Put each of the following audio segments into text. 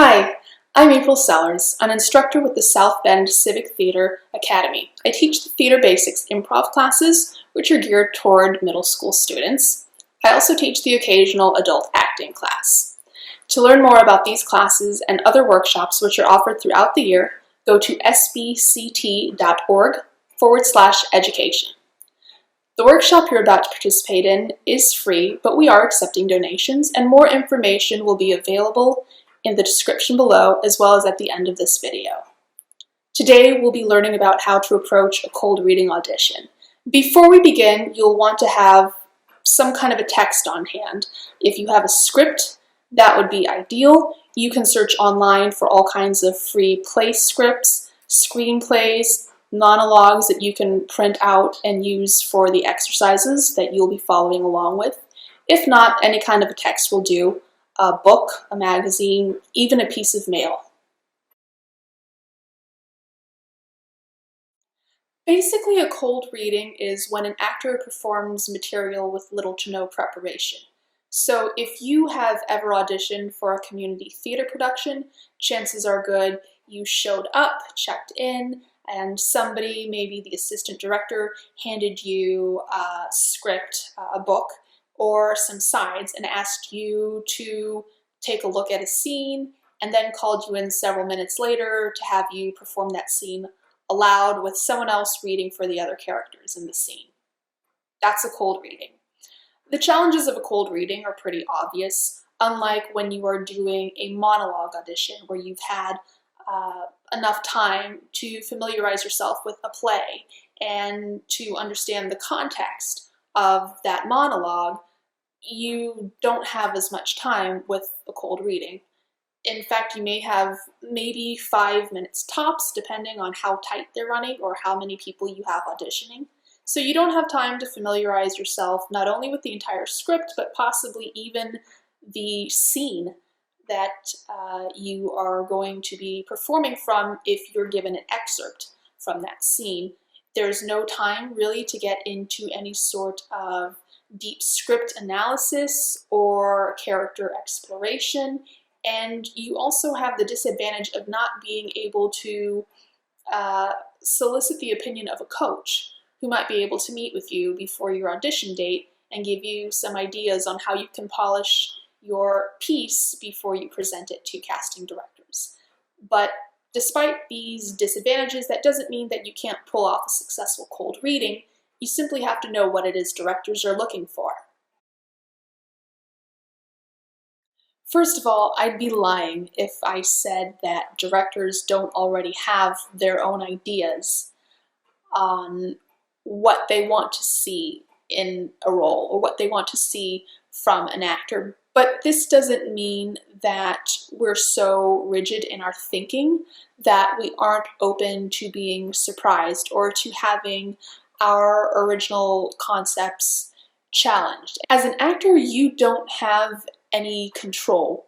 Hi, I'm April Sellers, an instructor with the South Bend Civic Theatre Academy. I teach the theater basics improv classes, which are geared toward middle school students. I also teach the occasional adult acting class. To learn more about these classes and other workshops which are offered throughout the year, go to sbct.org/education. The workshop you're about to participate in is free, but we are accepting donations, and more information will be available in the description below, as well as at the end of this video. Today, we'll be learning about how to approach a cold reading audition. Before we begin, you'll want to have some kind of a text on hand. If you have a script, that would be ideal. You can search online for all kinds of free play scripts, screenplays, monologues that you can print out and use for the exercises that you'll be following along with. If not, any kind of a text will do. A book, a magazine, even a piece of mail. Basically, a cold reading is when an actor performs material with little to no preparation. So if you have ever auditioned for a community theater production, chances are good you showed up, checked in, and somebody, maybe the assistant director, handed you a script, a book, or some sides and asked you to take a look at a scene and then called you in several minutes later to have you perform that scene aloud with someone else reading for the other characters in the scene. That's a cold reading. The challenges of a cold reading are pretty obvious, unlike when you are doing a monologue audition where you've had enough time to familiarize yourself with a play and to understand the context of that monologue. You don't have as much time with a cold reading. In fact, you may have maybe 5 minutes tops, depending on how tight they're running or how many people you have auditioning. So you don't have time to familiarize yourself not only with the entire script, but possibly even the scene that you are going to be performing from if you're given an excerpt from that scene. There's no time really to get into any sort of deep script analysis or character exploration, and you also have the disadvantage of not being able to solicit the opinion of a coach who might be able to meet with you before your audition date and give you some ideas on how you can polish your piece before you present it to casting directors. But despite these disadvantages, that doesn't mean that you can't pull off a successful cold reading. You simply have to know what it is directors are looking for. First of all, I'd be lying if I said that directors don't already have their own ideas on what they want to see in a role or what they want to see from an actor. But this doesn't mean that we're so rigid in our thinking that we aren't open to being surprised or to having our original concepts challenged. As an actor, you don't have any control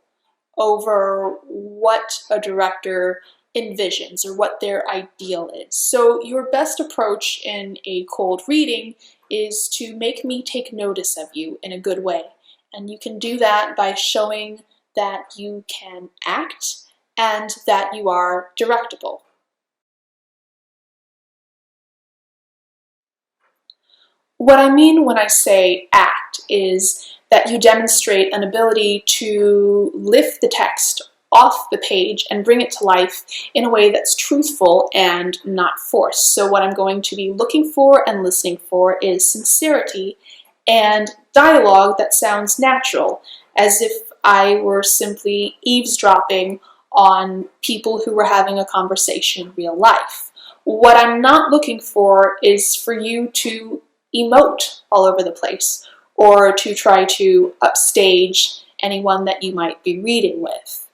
over what a director envisions or what their ideal is. So your best approach in a cold reading is to make me take notice of you in a good way. And you can do that by showing that you can act and that you are directable. What I mean when I say act is that you demonstrate an ability to lift the text off the page and bring it to life in a way that's truthful and not forced. So what I'm going to be looking for and listening for is sincerity and dialogue that sounds natural, as if I were simply eavesdropping on people who were having a conversation in real life. What I'm not looking for is for you to emote all over the place or to try to upstage anyone that you might be reading with.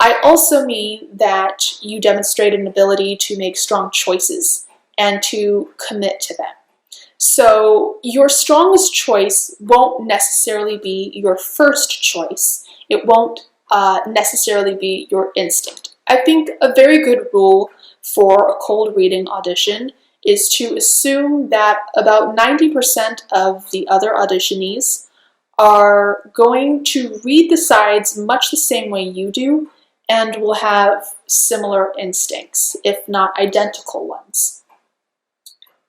I also mean that you demonstrate an ability to make strong choices and to commit to them. So your strongest choice won't necessarily be your first choice. It won't necessarily be your instinct. I think a very good rule for a cold reading audition is to assume that about 90% of the other auditionees are going to read the sides much the same way you do and will have similar instincts, if not identical ones.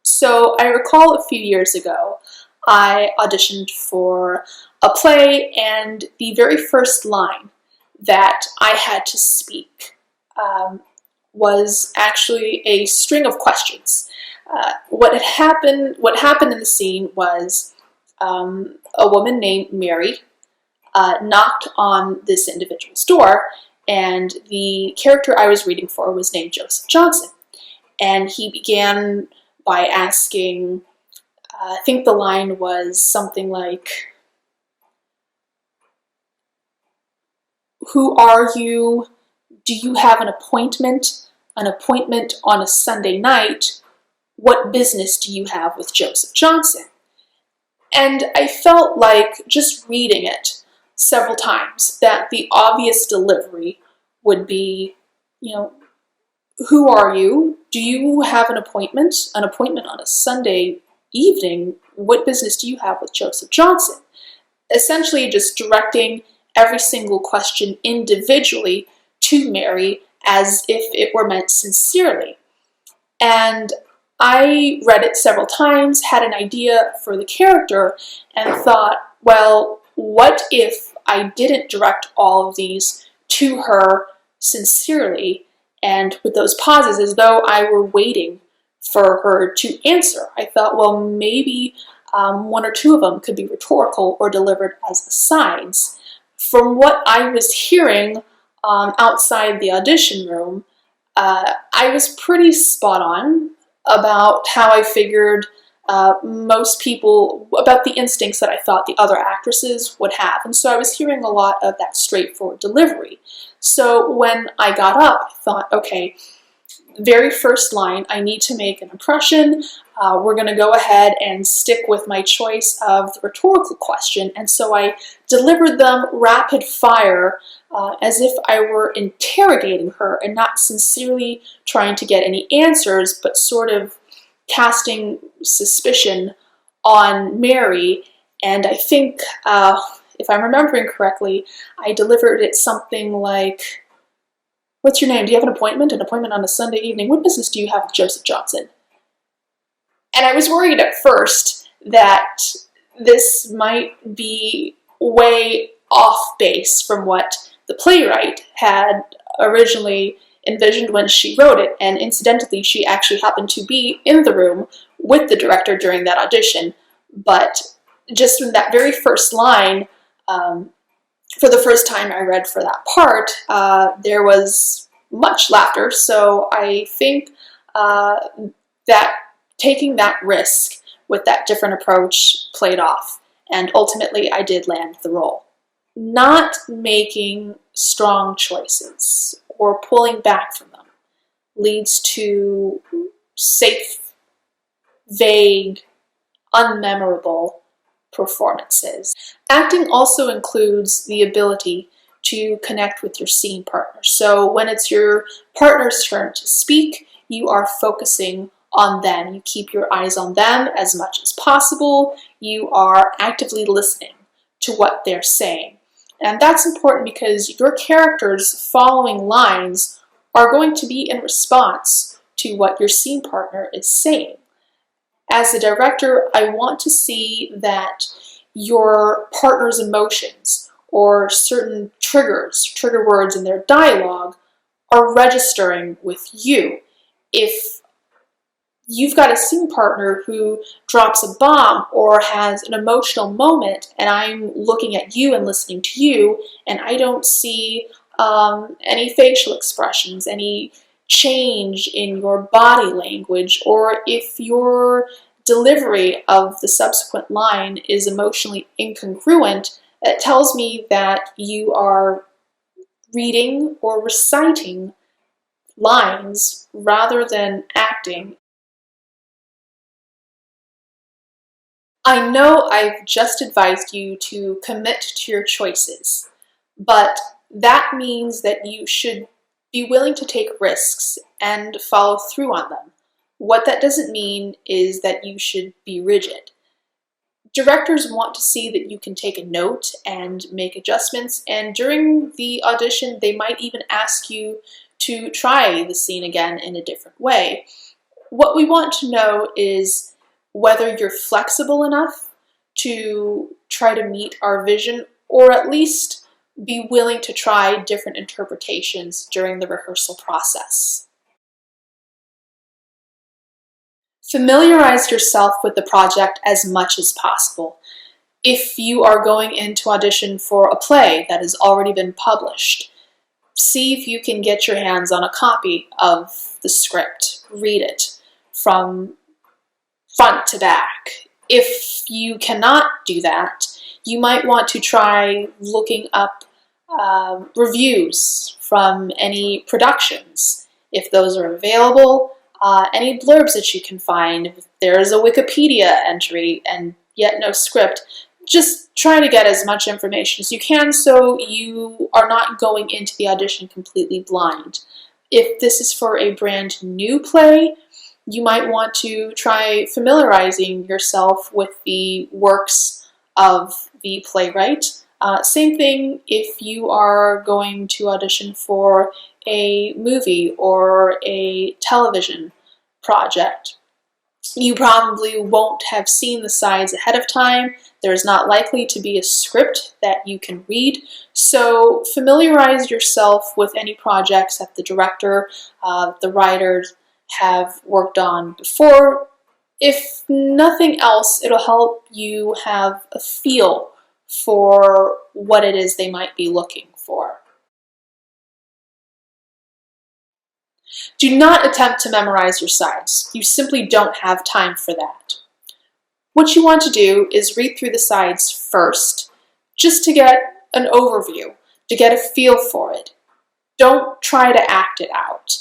So I recall a few years ago, I auditioned for a play, and the very first line that I had to speak was actually a string of questions. What happened in the scene was a woman named Mary knocked on this individual's door, and the character I was reading for was named Joseph Johnson. And he began by asking, I think the line was something like, "Who are you? Do you have an appointment? An appointment on a Sunday night? What business do you have with Joseph Johnson?" And I felt like, just reading it several times, that the obvious delivery would be, "Who are you? Do you have an appointment? An appointment on a Sunday evening? What business do you have with Joseph Johnson?" Essentially just directing every single question individually to Mary as if it were meant sincerely. And I read it several times, had an idea for the character, and thought, well, what if I didn't direct all of these to her sincerely and with those pauses as though I were waiting for her to answer? I thought, well, maybe one or two of them could be rhetorical or delivered as asides. From what I was hearing outside the audition room, I was pretty spot on about how I figured most people, about the instincts that I thought the other actresses would have. And so I was hearing a lot of that straightforward delivery. So when I got up, I thought, okay, very first line, I need to make an impression. We're going to go ahead and stick with my choice of the rhetorical question. And so I delivered them rapid fire as if I were interrogating her and not sincerely trying to get any answers, but sort of casting suspicion on Mary. And I think, if I'm remembering correctly, I delivered it something like, "What's your name? Do you have an appointment? An appointment on a Sunday evening? What business do you have with Joseph Johnson?" And I was worried at first that this might be way off base from what the playwright had originally envisioned when she wrote it. And incidentally, she actually happened to be in the room with the director during that audition. But just in that very first line, for the first time I read for that part, there was much laughter. So I think that taking that risk with that different approach played off. And ultimately, I did land the role. Not making strong choices or pulling back from them leads to safe, vague, unmemorable performances. Acting also includes the ability to connect with your scene partner. So when it's your partner's turn to speak, you are focusing on them. You keep your eyes on them as much as possible. You are actively listening to what they're saying. And that's important because your character's following lines are going to be in response to what your scene partner is saying. As a director, I want to see that your partner's emotions or certain trigger words in their dialogue are registering with you. If you've got a scene partner who drops a bomb or has an emotional moment, and I'm looking at you and listening to you, and I don't see any facial expressions, any change in your body language, or if your delivery of the subsequent line is emotionally incongruent, it tells me that you are reading or reciting lines rather than acting. I know I've just advised you to commit to your choices, but that means that you should be willing to take risks and follow through on them. What that doesn't mean is that you should be rigid. Directors want to see that you can take a note and make adjustments, and during the audition, they might even ask you to try the scene again in a different way. What we want to know is whether you're flexible enough to try to meet our vision, or at least be willing to try different interpretations during the rehearsal process. Familiarize yourself with the project as much as possible. If you are going in to audition for a play that has already been published, see if you can get your hands on a copy of the script. Read it from front to back. If you cannot do that, you might want to try looking up reviews from any productions, if those are available, any blurbs that you can find. If there's a Wikipedia entry and yet no script, just try to get as much information as you can so you are not going into the audition completely blind. If this is for a brand new play, you might want to try familiarizing yourself with the works of the playwright. Same thing if you are going to audition for a movie or a television project. You probably won't have seen the sides ahead of time. There's not likely to be a script that you can read, so familiarize yourself with any projects that the director, the writers have worked on before. If nothing else, it'll help you have a feel for what it is they might be looking for. Do not attempt to memorize your sides. You simply don't have time for that. What you want to do is read through the sides first, just to get an overview, to get a feel for it. Don't try to act it out.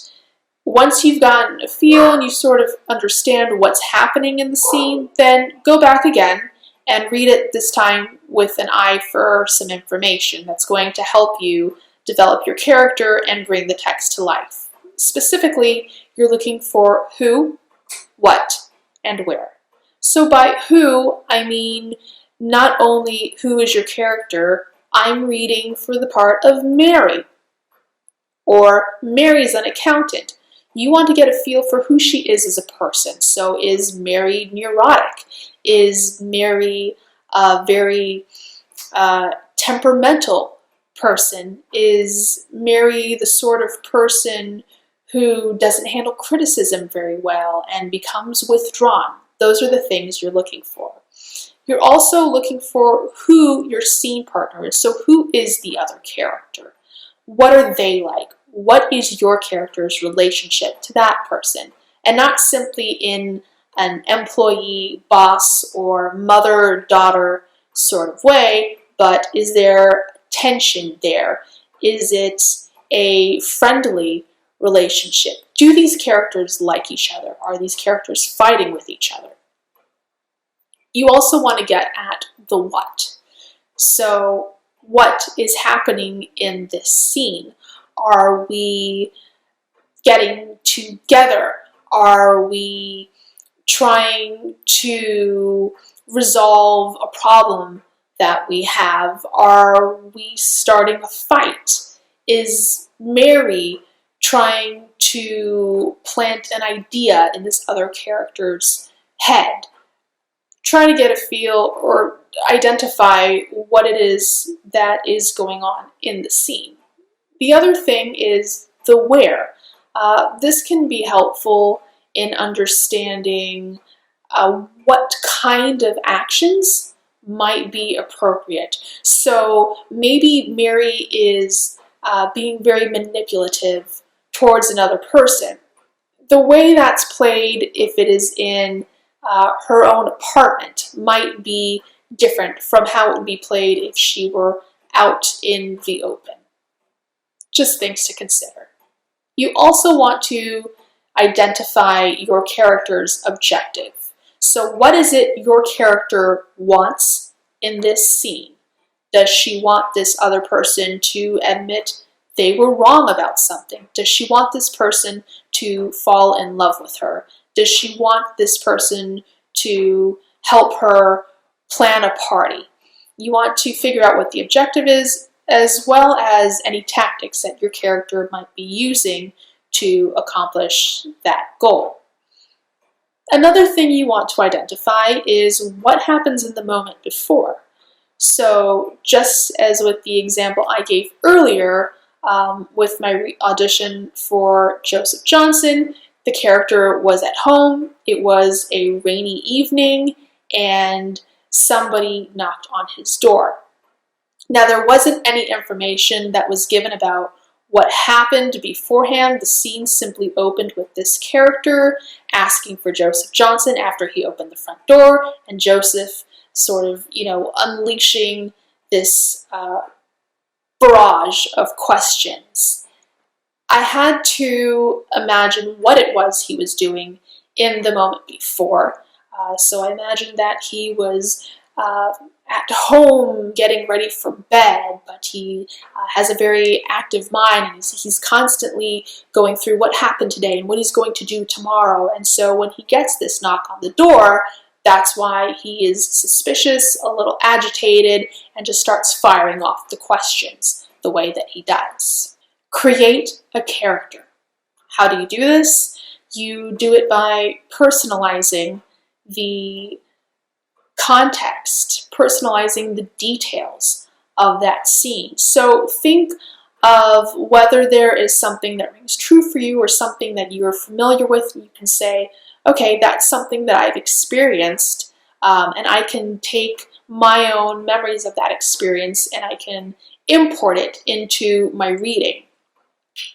Once you've gotten a feel and you sort of understand what's happening in the scene, then go back again and read it this time with an eye for some information that's going to help you develop your character and bring the text to life. Specifically, you're looking for who, what, and where. So by who, I mean not only who is your character, I'm reading for the part of Mary, or Mary's an accountant. You want to get a feel for who she is as a person. So is Mary neurotic? Is Mary a very temperamental person? Is Mary the sort of person who doesn't handle criticism very well and becomes withdrawn? Those are the things you're looking for. You're also looking for who your scene partner is. So who is the other character? What are they like? What is your character's relationship to that person? And not simply in an employee, boss, or mother-daughter sort of way, but is there tension there? Is it a friendly relationship? Do these characters like each other? Are these characters fighting with each other? You also want to get at the what. So what is happening in this scene? Are we getting together? Are we trying to resolve a problem that we have? Are we starting a fight? Is Mary trying to plant an idea in this other character's head? Try to get a feel or identify what it is that is going on in the scene. The other thing is the where. This can be helpful in understanding what kind of actions might be appropriate. So maybe Mary is being very manipulative towards another person. The way that's played, if it is in her own apartment, might be different from how it would be played if she were out in the open. Just things to consider. You also want to identify your character's objective. So what is it your character wants in this scene? Does she want this other person to admit they were wrong about something? Does she want this person to fall in love with her? Does she want this person to help her plan a party. You want to figure out what the objective is, as well as any tactics that your character might be using to accomplish that goal. Another thing you want to identify is what happens in the moment before. So just as with the example I gave earlier, with my audition for Joseph Johnson, the character was at home, it was a rainy evening, and somebody knocked on his door. Now, there wasn't any information that was given about what happened beforehand. The scene simply opened with this character asking for Joseph Johnson after he opened the front door, and Joseph sort of, unleashing this barrage of questions. I had to imagine what it was he was doing in the moment before. So I imagined that he was at home getting ready for bed, but he has a very active mind, and he's constantly going through what happened today and what he's going to do tomorrow. And so when he gets this knock on the door, that's why he is suspicious, a little agitated, and just starts firing off the questions the way that he does. Create a character. How do you do this? You do it by personalizing the context, personalizing the details of that scene. So think of whether there is something that rings true for you or something that you're familiar with, and you can say, okay, that's something that I've experienced, and I can take my own memories of that experience and I can import it into my reading.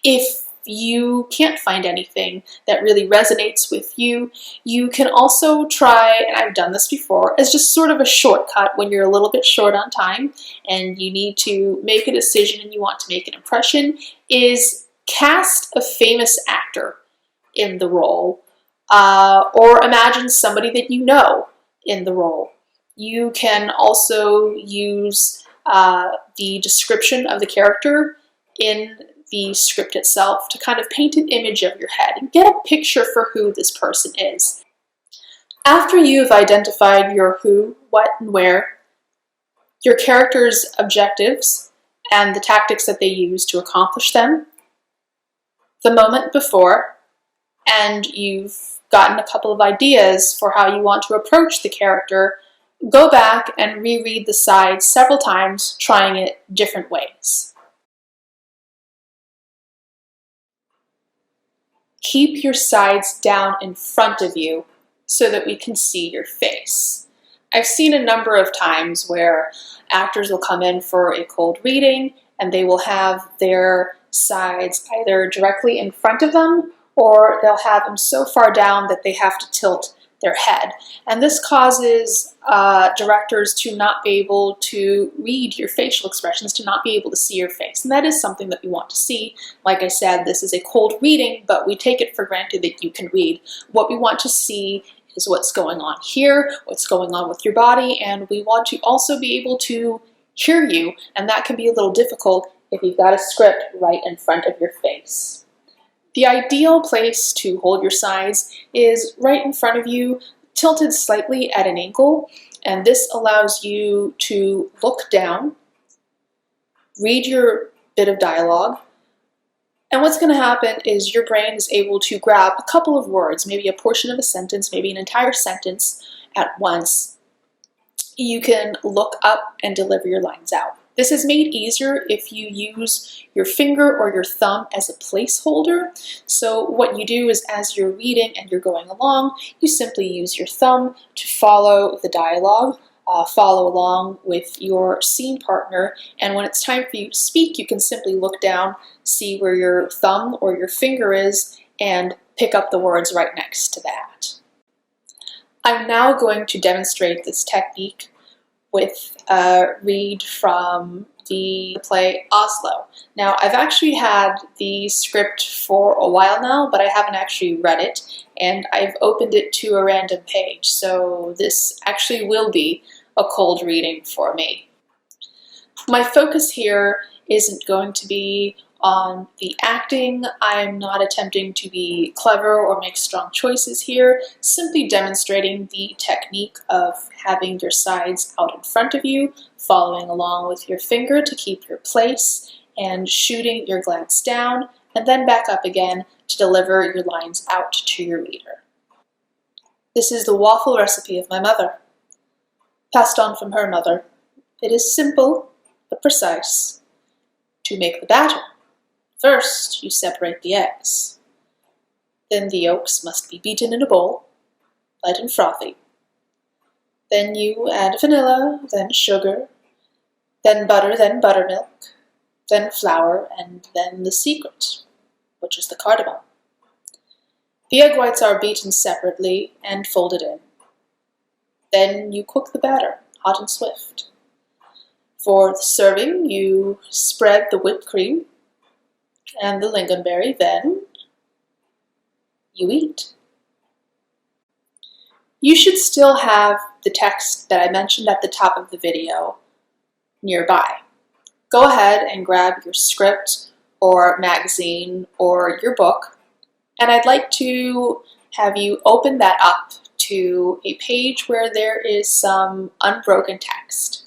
If you can't find anything that really resonates with you, you can also try, and I've done this before, as just sort of a shortcut when you're a little bit short on time and you need to make a decision and you want to make an impression, is cast a famous actor in the role, or imagine somebody that you know in the role. You can also use the description of the character in the script itself to kind of paint an image of your head and get a picture for who this person is. After you've identified your who, what, and where, your character's objectives and the tactics that they use to accomplish them, the moment before, and you've gotten a couple of ideas for how you want to approach the character, go back and reread the sides several times, trying it different ways. Keep your sides down in front of you so that we can see your face. I've seen a number of times where actors will come in for a cold reading and they will have their sides either directly in front of them or they'll have them so far down that they have to tilt their head. And this causes directors to not be able to read your facial expressions, to not be able to see your face. And that is something that we want to see. Like I said, this is a cold reading, but we take it for granted that you can read. What we want to see is what's going on here, what's going on with your body, and we want to also be able to hear you, and that can be a little difficult if you've got a script right in front of your face. The ideal place to hold your sides is right in front of you, tilted slightly at an angle, and this allows you to look down, read your bit of dialogue, and what's going to happen is your brain is able to grab a couple of words, maybe a portion of a sentence, maybe an entire sentence at once. You can look up and deliver your lines out. This is made easier if you use your finger or your thumb as a placeholder. So what you do is as you're reading and you're going along, you simply use your thumb to follow the dialogue, follow along with your scene partner, and when it's time for you to speak, you can simply look down, see where your thumb or your finger is, and pick up the words right next to that. I'm now going to demonstrate this technique with a read from the play Oslo. Now, I've actually had the script for a while now, but I haven't actually read it, and I've opened it to a random page, so this actually will be a cold reading for me. My focus here isn't going to be On the acting, I'm not attempting to be clever or make strong choices here, simply demonstrating the technique of having your sides out in front of you, following along with your finger to keep your place, and shooting your glance down, and then back up again to deliver your lines out to your reader. This is the waffle recipe of my mother, passed on from her mother. It is simple, but precise. To make the batter, first, you separate the eggs. Then the yolks must be beaten in a bowl, light and frothy. Then you add vanilla, then sugar, then butter, then buttermilk, then flour, and then the secret, which is the cardamom. The egg whites are beaten separately and folded in. Then you cook the batter, hot and swift. For the serving, you spread the whipped cream and the lingonberry, then you eat. You should still have the text that I mentioned at the top of the video nearby. Go ahead and grab your script or magazine or your book, and I'd like to have you open that up to a page where there is some unbroken text.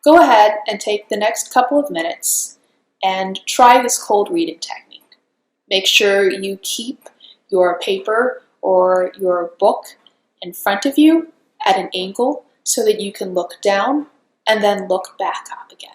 Go ahead and take the next couple of minutes and try this cold reading technique. Make sure you keep your paper or your book in front of you at an angle so that you can look down and then look back up again.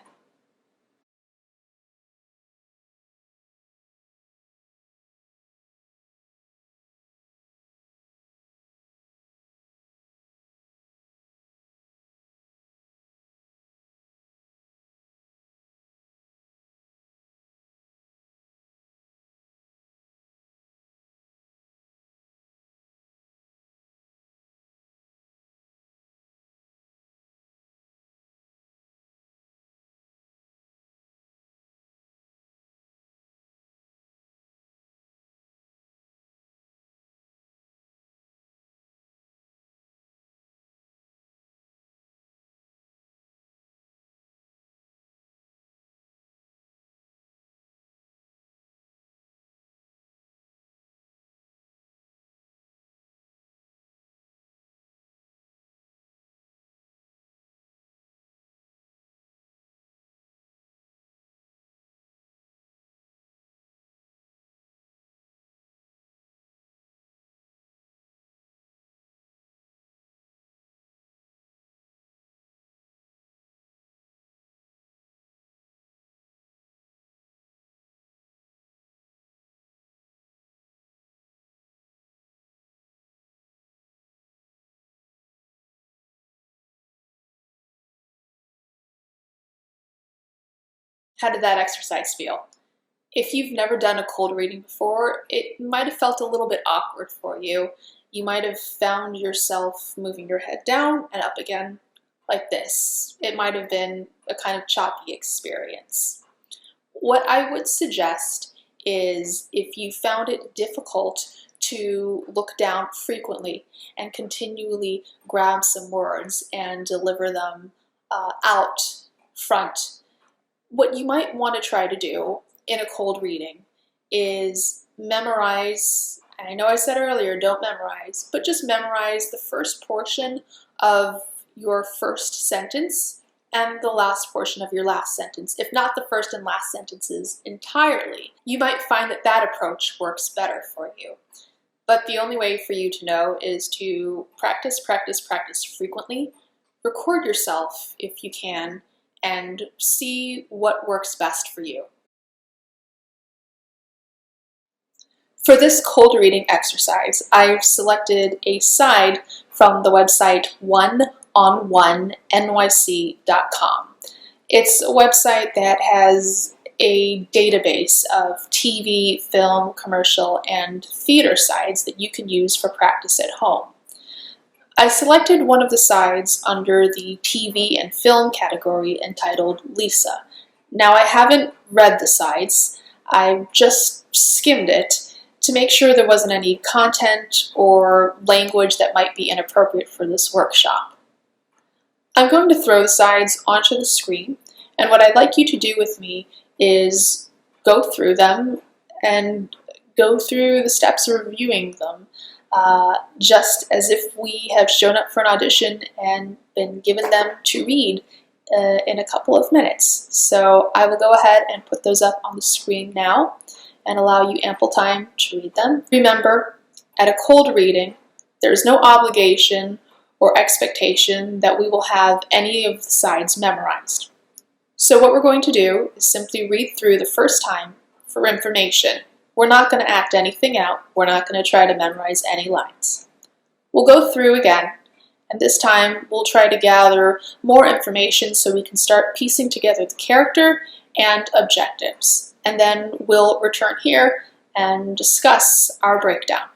How did that exercise feel? If you've never done a cold reading before, it might have felt a little bit awkward for you. You might have found yourself moving your head down and up again like this. It might have been a kind of choppy experience. What I would suggest is if you found it difficult to look down frequently and continually grab some words and deliver them out front, what you might want to try to do in a cold reading is memorize, and I know I said earlier don't memorize, but just memorize the first portion of your first sentence and the last portion of your last sentence, if not the first and last sentences entirely. You might find that that approach works better for you. But the only way for you to know is to practice, practice, practice frequently. Record yourself if you can, and see what works best for you. For this cold reading exercise, I've selected a side from the website oneononyc.com. It's a website that has a database of TV, film, commercial, and theater sides that you can use for practice at home. I selected one of the sides under the TV and film category entitled Lisa. Now, I haven't read the sides, I just skimmed it to make sure there wasn't any content or language that might be inappropriate for this workshop. I'm going to throw the sides onto the screen, and what I'd like you to do with me is go through them and go through the steps of reviewing them, just as if we have shown up for an audition and been given them to read in a couple of minutes. So I will go ahead and put those up on the screen now and allow you ample time to read them. Remember, at a cold reading, there is no obligation or expectation that we will have any of the sides memorized. So what we're going to do is simply read through the first time for information. We're not going to act anything out. We're not going to try to memorize any lines. We'll go through again, and this time we'll try to gather more information so we can start piecing together the character and objectives. And then we'll return here and discuss our breakdown.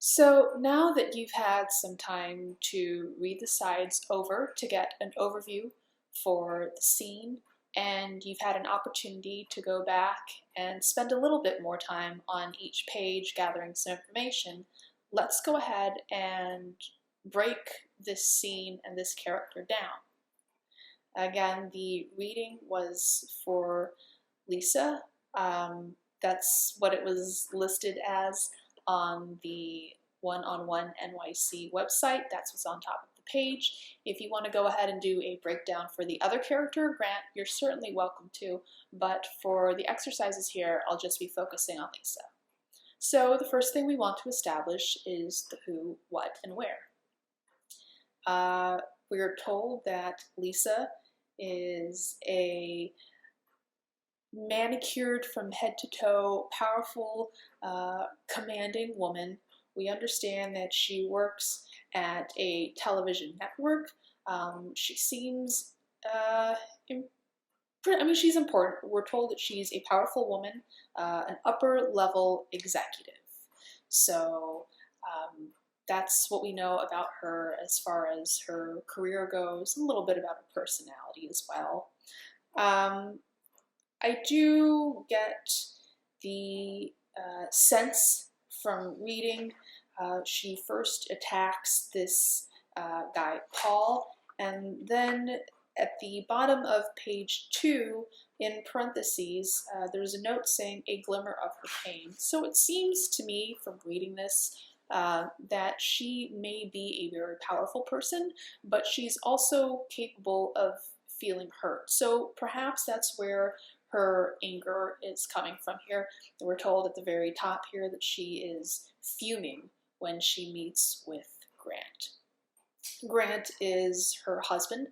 So now that you've had some time to read the sides over to get an overview for the scene, and you've had an opportunity to go back and spend a little bit more time on each page gathering some information, let's go ahead and break this scene and this character down. Again, the reading was for Lisa. That's what it was listed as on the One-on-One NYC website. That's what's on top of the page. If you want to go ahead and do a breakdown for the other character, Grant, you're certainly welcome to, but for the exercises here, I'll just be focusing on Lisa. So the first thing we want to establish is the who, what, and where. We are told that Lisa is a manicured from head to toe, powerful, commanding woman. We understand that she works at a television network. She seems, she's important. We're told that she's a powerful woman, an upper level executive. So that's what we know about her as far as her career goes, and a little bit about her personality as well. I do get the sense from reading, she first attacks this guy, Paul, and then at the bottom of page 2, in parentheses, there's a note saying a glimmer of her pain. So it seems to me from reading this that she may be a very powerful person, but she's also capable of feeling hurt. So perhaps that's where her anger is coming from here. We're told at the very top here that she is fuming when she meets with Grant. Grant is her husband,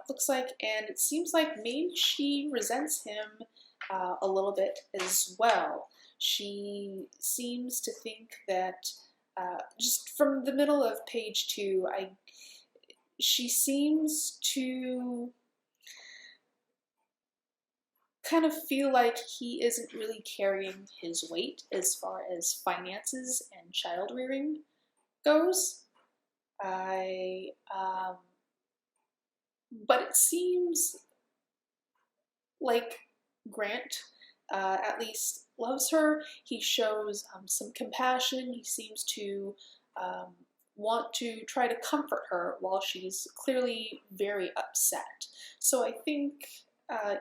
looks like, and it seems like maybe she resents him a little bit as well. She seems to think that just from the middle of page 2, she seems to kind of feel like he isn't really carrying his weight as far as finances and child rearing goes. But it seems like Grant at least loves her. He shows some compassion. He seems to want to try to comfort her while she's clearly very upset. So I think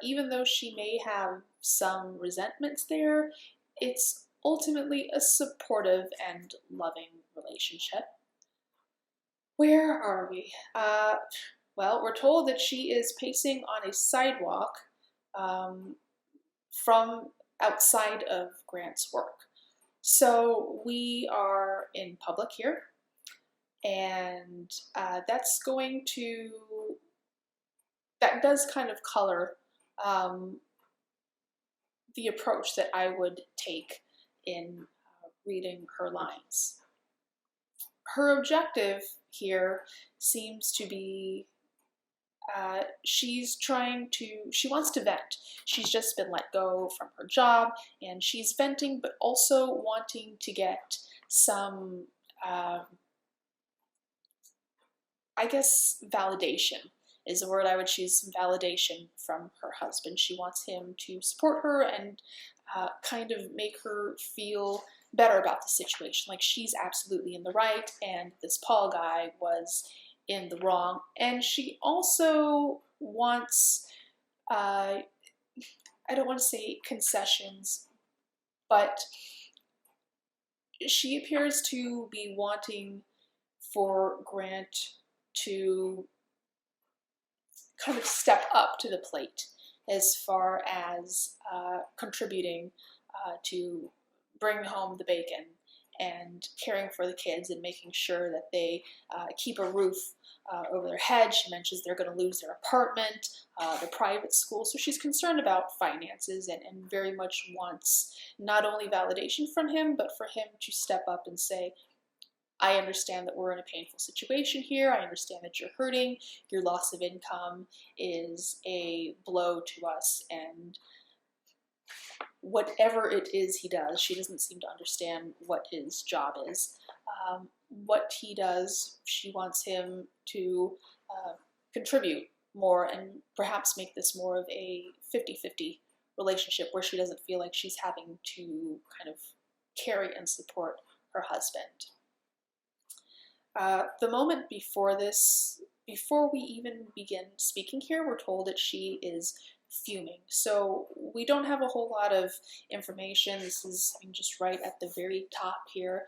even though she may have some resentments there, it's ultimately a supportive and loving relationship. Where are we? Well, we're told that she is pacing on a sidewalk from outside of Grant's work. So we are in public here, and that does kind of color the approach that I would take in reading her lines. Her objective here seems to be she wants to vent. She's just been let go from her job, and she's venting, but also wanting to get some, I guess, validation is the word I would choose, some validation from her husband. She wants him to support her and kind of make her feel better about the situation, like she's absolutely in the right and this Paul guy was in the wrong. And she also wants, I don't want to say concessions, but she appears to be wanting for Grant to kind of step up to the plate as far as contributing to bring home the bacon and caring for the kids and making sure that they keep a roof over their head. She mentions they're going to lose their apartment, their private school. So she's concerned about finances and very much wants not only validation from him, but for him to step up and say, I understand that we're in a painful situation here. I understand that you're hurting. Your loss of income is a blow to us, and whatever it is he does, she doesn't seem to understand what his job is. what he does. She wants him to contribute more and perhaps make this more of a 50-50 relationship where she doesn't feel like she's having to kind of carry and support her husband. The moment before this, before we even begin speaking here, we're told that she is fuming. So we don't have a whole lot of information. This is just right at the very top here.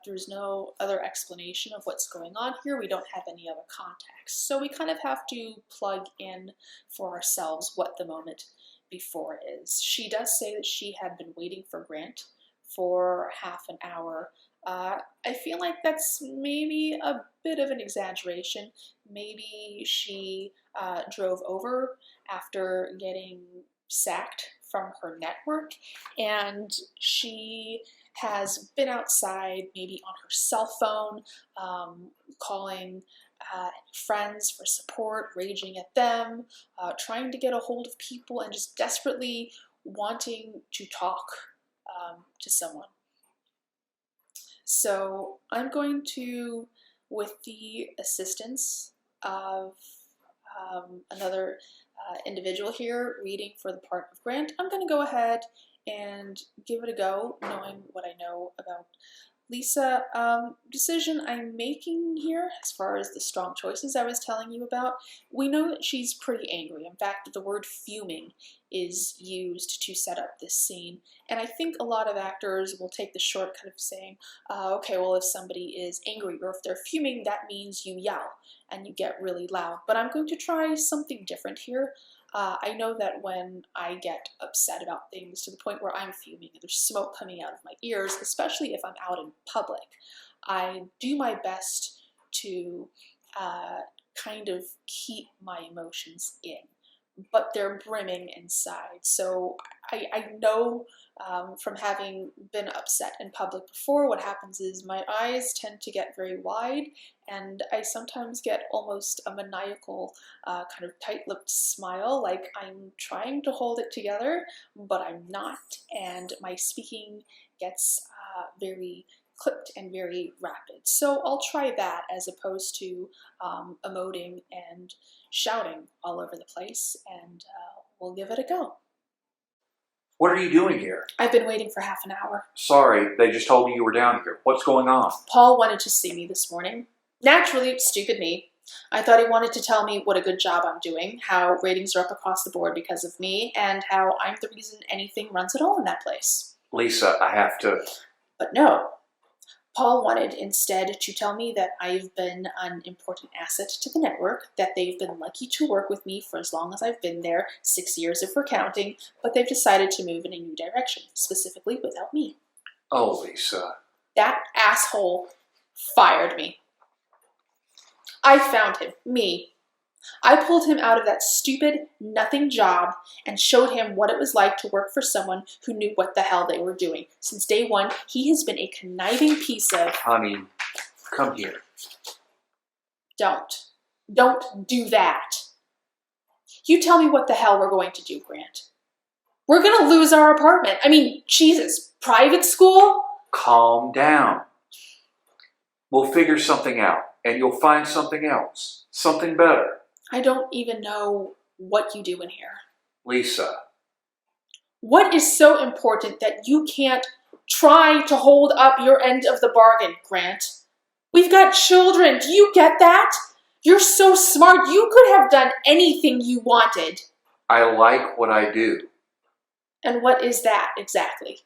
There's no other explanation of what's going on here. We don't have any other context. So we kind of have to plug in for ourselves what the moment before is. She does say that she had been waiting for Grant for half an hour. I feel like that's maybe a bit of an exaggeration. Maybe she drove over after getting sacked from her network, and she has been outside, maybe on her cell phone, calling friends for support, raging at them, trying to get a hold of people, and just desperately wanting to talk to someone. So I'm going to, with the assistance of another individual here reading for the part of Grant, I'm going to go ahead and give it a go, knowing what I know about Lisa. Decision I'm making here, as far as the strong choices I was telling you about, we know that she's pretty angry. In fact, the word fuming is used to set up this scene. And I think a lot of actors will take the shortcut of saying, okay, well, if somebody is angry or if they're fuming, that means you yell and you get really loud. But I'm going to try something different here. I know that when I get upset about things to the point where I'm fuming and there's smoke coming out of my ears, especially if I'm out in public, I do my best to kind of keep my emotions in, but they're brimming inside. So I know from having been upset in public before, what happens is my eyes tend to get very wide, and I sometimes get almost a maniacal kind of tight-lipped smile, like I'm trying to hold it together, but I'm not, and my speaking gets very clipped and very rapid. So I'll try that as opposed to emoting and shouting all over the place, and we'll give it a go. What are you doing here? I've been waiting for half an hour. Sorry, they just told me you were down here. What's going on? Paul wanted to see me this morning. Naturally, stupid me. I thought he wanted to tell me what a good job I'm doing, how ratings are up across the board because of me, and how I'm the reason anything runs at all in that place. Lisa, I have to... But no. Paul wanted instead to tell me that I've been an important asset to the network, that they've been lucky to work with me for as long as I've been there, 6 years if we're counting, but they've decided to move in a new direction, specifically without me. Oh, Lisa. That asshole fired me. I found him, me. I pulled him out of that stupid, nothing job and showed him what it was like to work for someone who knew what the hell they were doing. Since day one, he has been a conniving piece of... Honey, come here. Don't do that. You tell me what the hell we're going to do, Grant. We're going to lose our apartment. I mean, Jesus, private school? Calm down. We'll figure something out, and you'll find something else, something better. I don't even know what you do in here. Lisa. What is so important that you can't try to hold up your end of the bargain, Grant? We've got children. Do you get that? You're so smart. You could have done anything you wanted. I like what I do. And what is that exactly?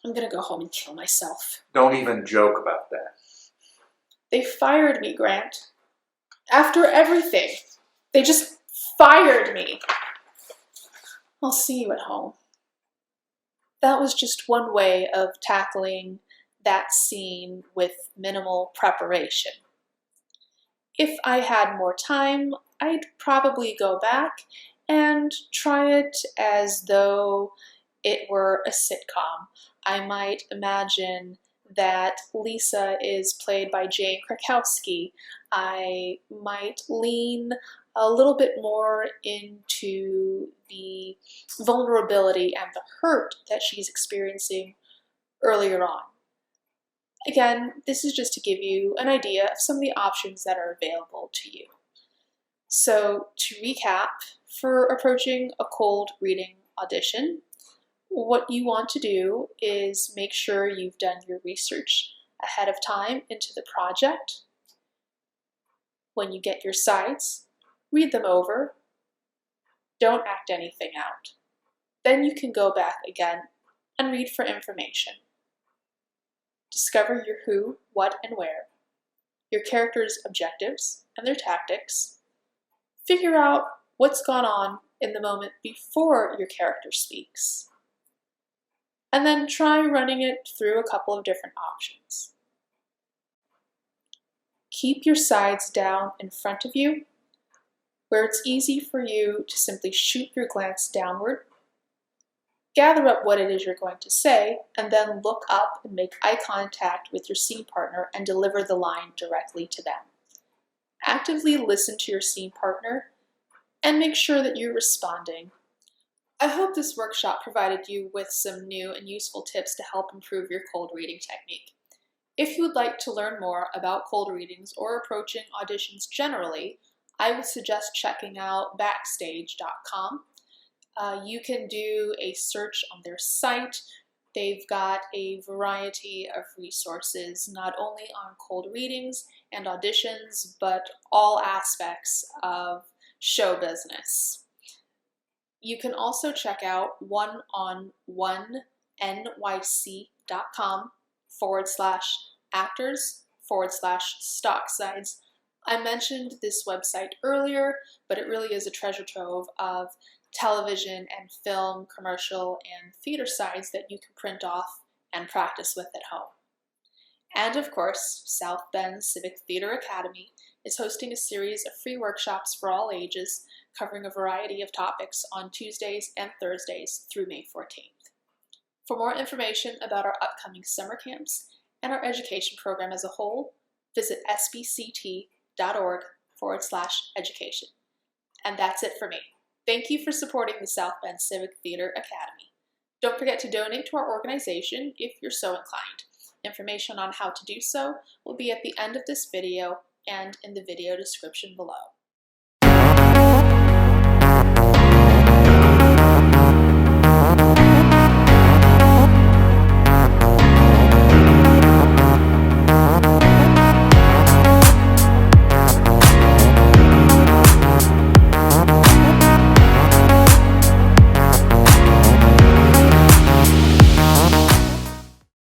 I'm going to go home and kill myself. Don't even joke about that. They fired me, Grant. After everything, they just fired me. I'll see you at home. That was just one way of tackling that scene with minimal preparation. If I had more time, I'd probably go back and try it as though it were a sitcom. I might imagine that Lisa is played by Jane Krakowski. I might lean a little bit more into the vulnerability and the hurt that she's experiencing earlier on. Again, this is just to give you an idea of some of the options that are available to you. So to recap, for approaching a cold reading audition, what you want to do is make sure you've done your research ahead of time into the project. When you get your sides, read them over. Don't act anything out. Then you can go back again and read for information. Discover your who, what, and where, your character's objectives and their tactics. Figure out what's gone on in the moment before your character speaks. And then try running it through a couple of different options. Keep your sides down in front of you, where it's easy for you to simply shoot your glance downward. Gather up what it is you're going to say, and then look up and make eye contact with your scene partner and deliver the line directly to them. Actively listen to your scene partner and make sure that you're responding. I hope this workshop provided you with some new and useful tips to help improve your cold reading technique. If you would like to learn more about cold readings or approaching auditions generally, I would suggest checking out Backstage.com. You can do a search on their site. They've got a variety of resources, not only on cold readings and auditions, but all aspects of show business. You can also check out oneononyc.com/actors/stock sides. I mentioned this website earlier, but it really is a treasure trove of television and film, commercial, and theater sides that you can print off and practice with at home. And of course, South Bend Civic Theatre Academy is hosting a series of free workshops for all ages covering a variety of topics on Tuesdays and Thursdays through May 14th. For more information about our upcoming summer camps and our education program as a whole, visit sbct.org/education. And that's it for me. Thank you for supporting the South Bend Civic Theatre Academy. Don't forget to donate to our organization if you're so inclined. Information on how to do so will be at the end of this video and in the video description below.